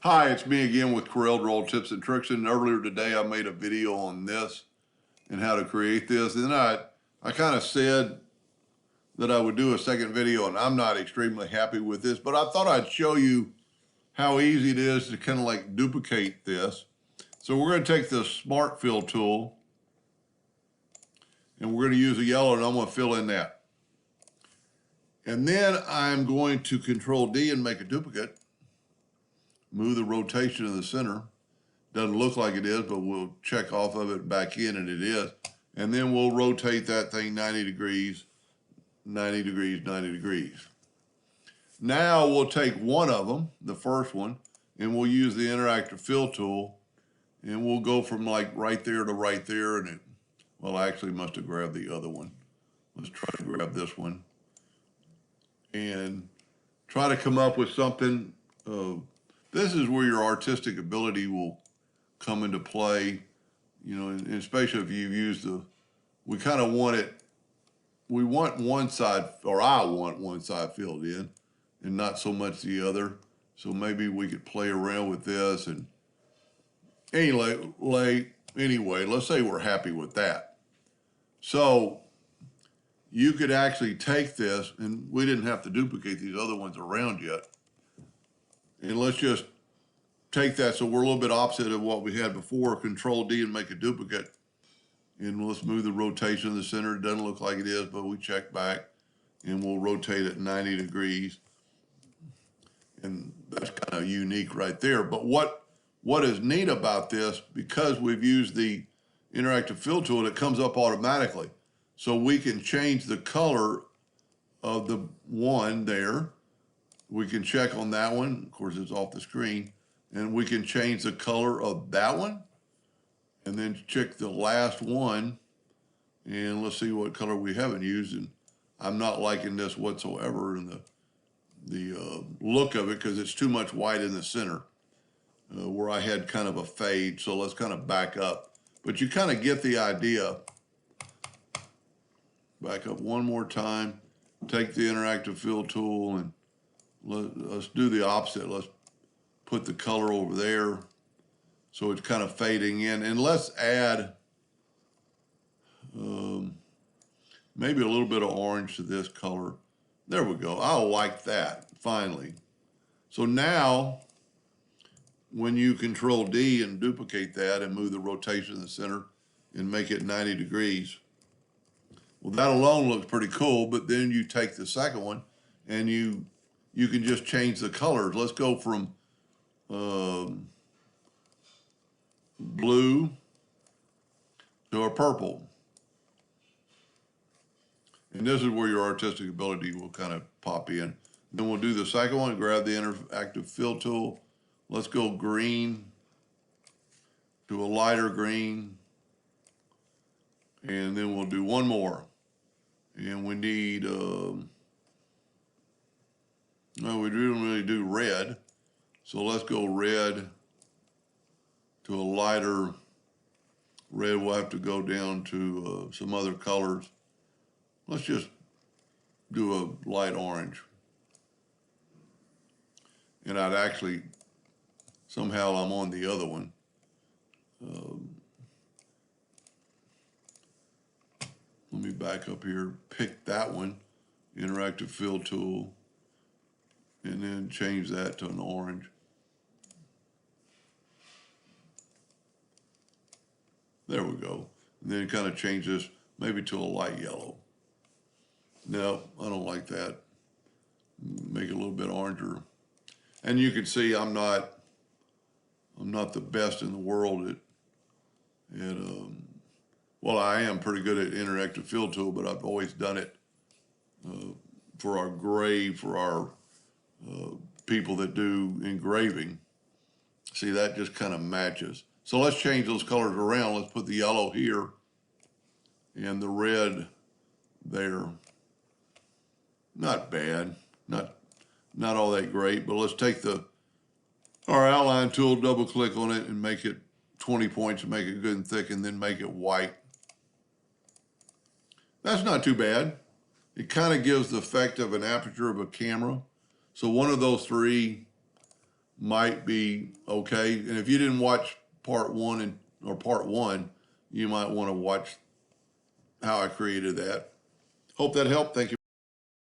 Hi, it's me again with Corel Roll Tips and Tricks. And earlier today, I made a video on this and how to create this. And then I kind of said that I would do a second video, and I'm not extremely happy with this, but I thought I'd show you how easy it is to kind of like duplicate this. So we're going to take the Smart Fill tool, and we're going to use a yellow, and I'm going to fill in that. And then I'm going to Control D and make a duplicate. Move the rotation in the center. Doesn't look like it is, but we'll check off of it back in, and it is. And then we'll rotate that thing 90 degrees, 90 degrees, 90 degrees. Now we'll take one of them, the first one, and we'll use the interactive fill tool, and we'll go from like right there to right there, and it, well, I actually must have grabbed the other one. Let's try to grab this one and try to come up with something. This is where your artistic ability will come into play, you know, and especially if you've used we kind of want it, we want one side, or I want one side filled in and not so much the other. So maybe we could play around with this and anyway, let's say we're happy with that. So you could actually take this, and we didn't have to duplicate these other ones around yet. And let's just take that, so we're a little bit opposite of what we had before. Control D and make a duplicate. And let's move the rotation in the center. It doesn't look like it is, but we check back and we'll rotate it 90 degrees. And that's kind of unique right there. But what is neat about this, because we've used the interactive fill tool, it comes up automatically. So we can change the color of the one there. We can check on that one. Of course, it's off the screen. And we can change the color of that one. And then check the last one. And let's see what color we haven't used. And I'm not liking this whatsoever in the look of it, because it's too much white in the center where I had kind of a fade. So let's kind of back up. But you kind of get the idea. Back up one more time. Take the interactive fill tool and let's do the opposite. Let's put the color over there so it's kind of fading in. And let's add maybe a little bit of orange to this color. There we go. I like that, finally. So now, when you Control D and duplicate that and move the rotation in the center and make it 90 degrees, well, that alone looks pretty cool, but then you take the second one and you can just change the colors. Let's go from blue to a purple. And this is where your artistic ability will kind of pop in. Then we'll do the second one, grab the interactive fill tool. Let's go green to a lighter green. And then we'll do one more. And we need, no, we didn't really do red. So let's go red to a lighter red. We'll have to go down to some other colors. Let's just do a light orange. And I'd actually, somehow I'm on the other one. Let me back up here, pick that one, interactive fill tool, and then change that to an orange. There we go. And then kind of change this maybe to a light yellow. No, I don't like that. Make it a little bit oranger. And you can see I'm not the best in the world at well, I am pretty good at interactive fill tool, but I've always done it for our for our people that do engraving. See, that just kind of matches. So let's change those colors around. Let's put the yellow here and the red there. Not bad, not all that great, but let's take our outline tool, double click on it and make it 20 points and make it good and thick, and then make it white. That's not too bad. It kind of gives the effect of an aperture of a camera. So one of those three might be okay. And if you didn't watch part one, you might want to watch how I created that. Hope that helped. Thank you.